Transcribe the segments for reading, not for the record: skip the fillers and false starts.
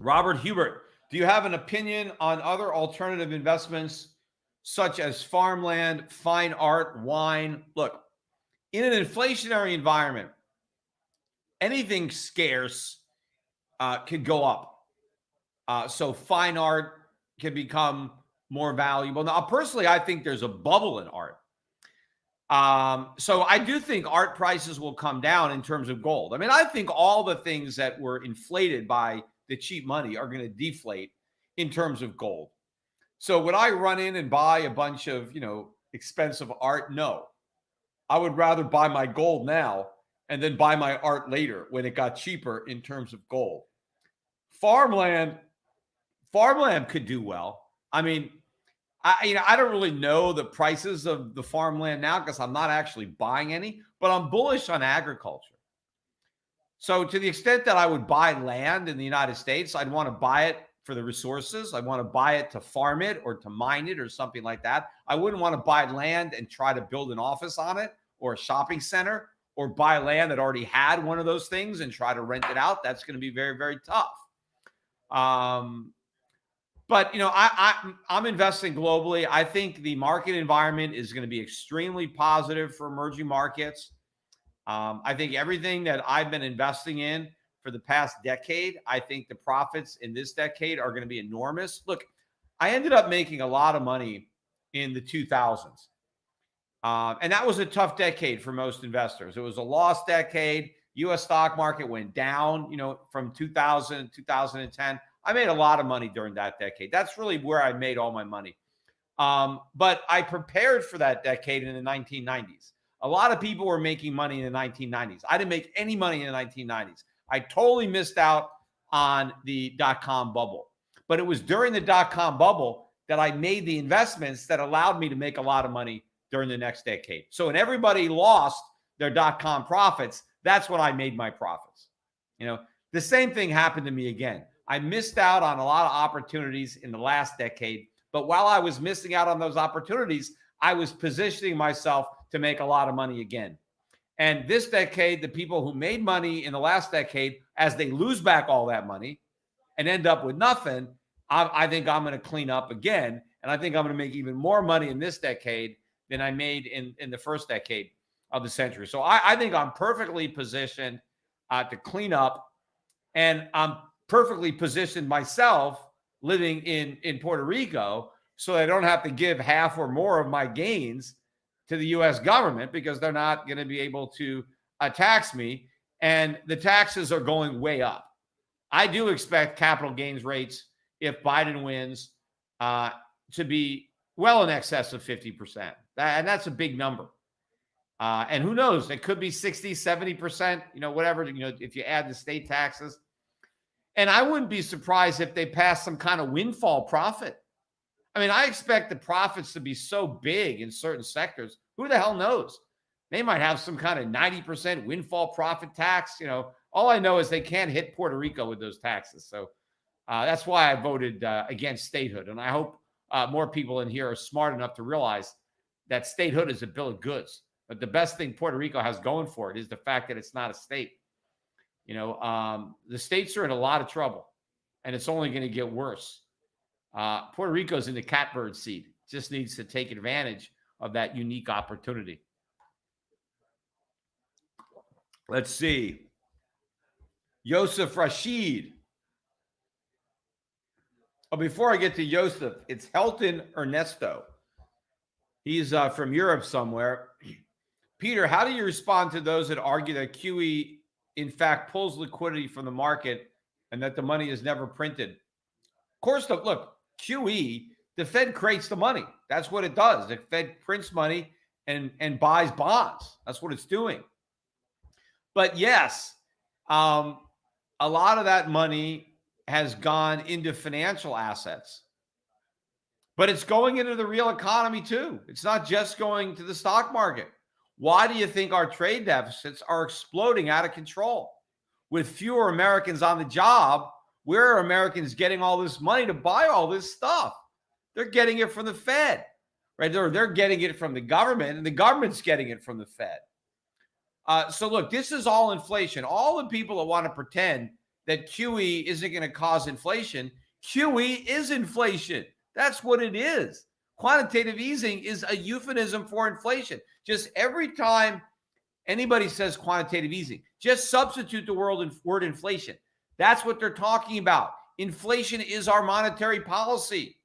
Robert Hubert, do you have an opinion on other alternative investments such as farmland, fine art, wine? Look, in an inflationary environment, anything scarce could go up. So fine art can become more valuable. Now, personally, I think there's a bubble in art. So I do think art prices will come down in terms of gold. I mean, I think all the things that were inflated by the cheap money are going to deflate in terms of gold. So would I run in and buy a bunch of, expensive art? No. I would rather buy my gold now and then buy my art later when it got cheaper in terms of gold. Farmland could do well. I mean, I don't really know the prices of the farmland now because I'm not actually buying any, but I'm bullish on agriculture. So to the extent that I would buy land in the United States, I'd want to buy it for the resources. I want to buy it to farm it or to mine it or something like that. I wouldn't want to buy land and try to build an office on it or a shopping center, or buy land that already had one of those things and try to rent it out. That's going to be very, very tough. But, I'm investing globally. I think the market environment is going to be extremely positive for emerging markets. I think everything that I've been investing in for the past decade, I think the profits in this decade are going to be enormous. Look, I ended up making a lot of money in the 2000s. And that was a tough decade for most investors. It was a lost decade. U.S. stock market went down, from 2000 to 2010. I made a lot of money during that decade. That's really where I made all my money. But I prepared for that decade in the 1990s. A lot of people were making money in the 1990s. I didn't make any money in the 1990s. I totally missed out on the dot-com bubble. But it was during the dot-com bubble that I made the investments that allowed me to make a lot of money during the next decade. So when everybody lost their dot-com profits, that's when I made my profits. The same thing happened to me again. I missed out on a lot of opportunities in the last decade, but while I was missing out on those opportunities, I was positioning myself to make a lot of money again. And this decade, the people who made money in the last decade, as they lose back all that money and end up with nothing, I think I'm going to clean up again. And I think I'm going to make even more money in this decade than I made in the first decade of the century. So I think I'm perfectly positioned to clean up, and I'm perfectly positioned myself living in Puerto Rico so I don't have to give half or more of my gains to the U.S. government because they're not going to be able to tax me, and the taxes are going way up. I do expect capital gains rates, if Biden wins, to be well in excess of 50%. And that's a big number. And who knows? It could be 60, 70%, whatever, if you add the state taxes. And I wouldn't be surprised if they pass some kind of windfall profit. I mean, I expect the profits to be so big in certain sectors. Who the hell knows? They might have some kind of 90% windfall profit tax. All I know is they can't hit Puerto Rico with those taxes. So that's why I voted against statehood. And I hope more people in here are smart enough to realize that statehood is a bill of goods. But the best thing Puerto Rico has going for it is the fact that it's not a state. The states are in a lot of trouble, and it's only going to get worse. Puerto Rico's in the catbird seat. Just needs to take advantage of that unique opportunity. Let's see. Yosef Rashid. Oh, before I get to Yosef, it's Helton Ernesto. He's from Europe somewhere. Peter, how do you respond to those that argue that QE, in fact, pulls liquidity from the market and that the money is never printed? Of course, look, QE, the Fed creates the money. That's what it does. The Fed prints money and buys bonds. That's what it's doing. But yes, a lot of that money has gone into financial assets. But it's going into the real economy too. It's not just going to the stock market. Why do you think our trade deficits are exploding out of control? With fewer Americans on the job, where are Americans getting all this money to buy all this stuff? They're getting it from the Fed, right? They're getting it from the government, and the government's getting it from the Fed. So look, this is all inflation. All the people that want to pretend that QE isn't going to cause inflation. QE is inflation. That's what it is. Quantitative easing is a euphemism for inflation. Just every time anybody says quantitative easing, just substitute the word inflation. That's what they're talking about. Inflation is our monetary policy.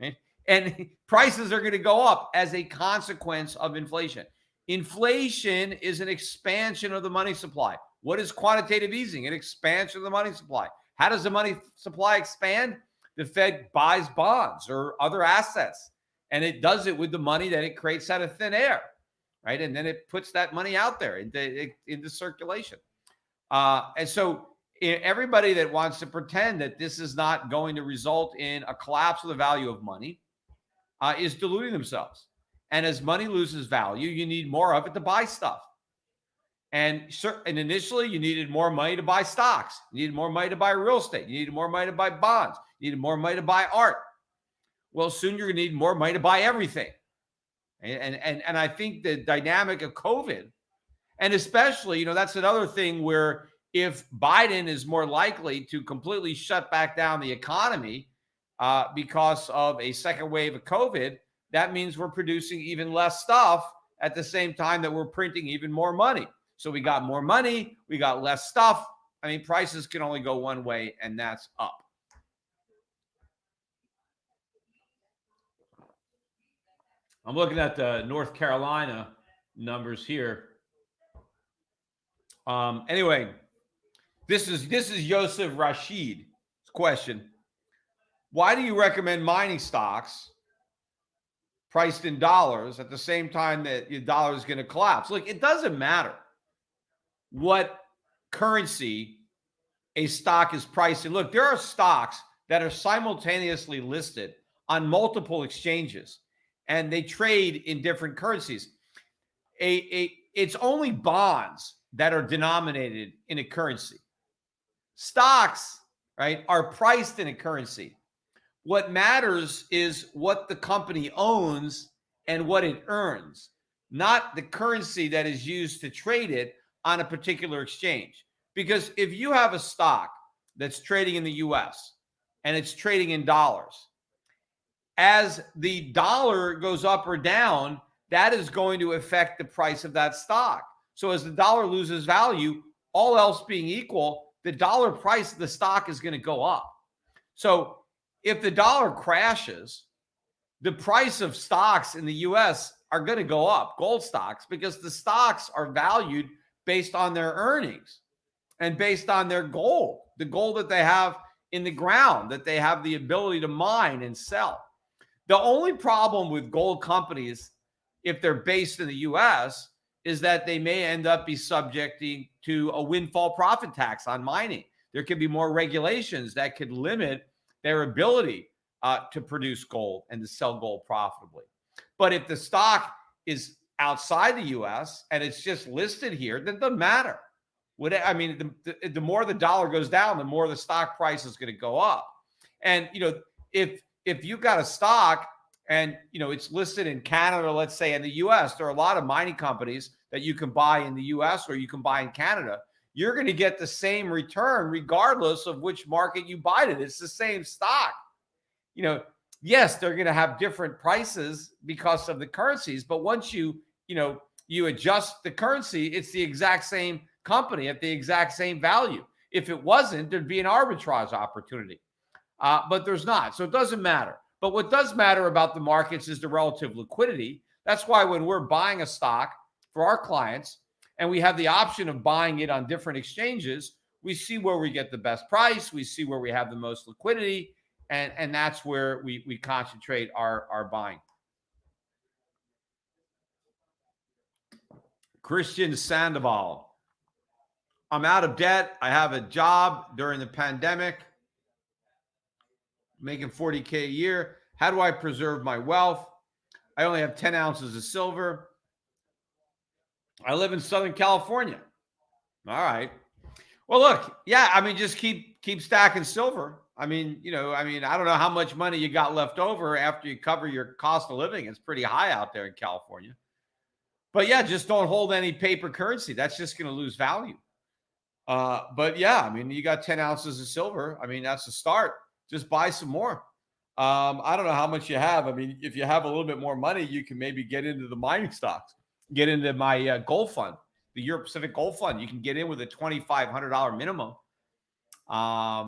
Right? And prices are going to go up as a consequence of inflation. Inflation is an expansion of the money supply. What is quantitative easing? An expansion of the money supply. How does the money supply expand? The Fed buys bonds or other assets, and it does it with the money that it creates out of thin air, right? And then it puts that money out there into circulation. And so everybody that wants to pretend that this is not going to result in a collapse of the value of money is deluding themselves. And as money loses value, you need more of it to buy stuff. And initially, you needed more money to buy stocks. You needed more money to buy real estate. You needed more money to buy bonds. You needed more money to buy art. Well, soon you're going to need more money to buy everything. And I think the dynamic of COVID, and especially, that's another thing where if Biden is more likely to completely shut back down the economy because of a second wave of COVID, that means we're producing even less stuff at the same time that we're printing even more money. So we got more money, we got less stuff. I mean, prices can only go one way, and that's up. I'm looking at the North Carolina numbers here. Anyway, this is Yosef Rashid's question. Why do you recommend mining stocks priced in dollars at the same time that your dollar is going to collapse? Look, it doesn't matter what currency a stock is priced in. Look, there are stocks that are simultaneously listed on multiple exchanges, and they trade in different currencies. It's only bonds that are denominated in a currency. Stocks, right, are priced in a currency. What matters is what the company owns and what it earns, not the currency that is used to trade it on a particular exchange. Because if you have a stock that's trading in the US and it's trading in dollars, as the dollar goes up or down, that is going to affect the price of that stock. So as the dollar loses value, all else being equal, the dollar price of the stock is going to go up. So if the dollar crashes, the price of stocks in the US are going to go up, gold stocks, because the stocks are valued based on their earnings and based on their gold, the gold that they have in the ground, that they have the ability to mine and sell. The only problem with gold companies, if they're based in the US, is that they may end up be subjecting to a windfall profit tax on mining. There could be more regulations that could limit their ability to produce gold and to sell gold profitably. But if the stock is outside the US and it's just listed here, then it doesn't matter. The more the dollar goes down, the more the stock price is going to go up. And, if you've got a stock and, it's listed in Canada, let's say in the US, there are a lot of mining companies that you can buy in the US or you can buy in Canada. You're going to get the same return regardless of which market you buy it. It's the same stock. Yes, they're going to have different prices because of the currencies, but once you adjust the currency, it's the exact same company at the exact same value. If it wasn't, there'd be an arbitrage opportunity, but there's not. So it doesn't matter. But what does matter about the markets is the relative liquidity. That's why when we're buying a stock for our clients and we have the option of buying it on different exchanges, we see where we get the best price. We see where we have the most liquidity. And that's where we concentrate our buying. Christian Sandoval. I'm out of debt. I have a job during the pandemic, making $40K a year. How do I preserve my wealth? I only have 10 ounces of silver. I live in Southern California. All right. Well, look, just keep stacking silver. I don't know how much money you got left over after you cover your cost of living. It's pretty high out there in California. But yeah, just don't hold any paper currency. That's just going to lose value. But yeah, I mean, you got 10 ounces of silver. I mean, that's a start. Just buy some more. I don't know how much you have. I mean, if you have a little bit more money, you can maybe get into the mining stocks, get into my gold fund, the Europe Pacific Gold Fund. You can get in with a $2,500 minimum.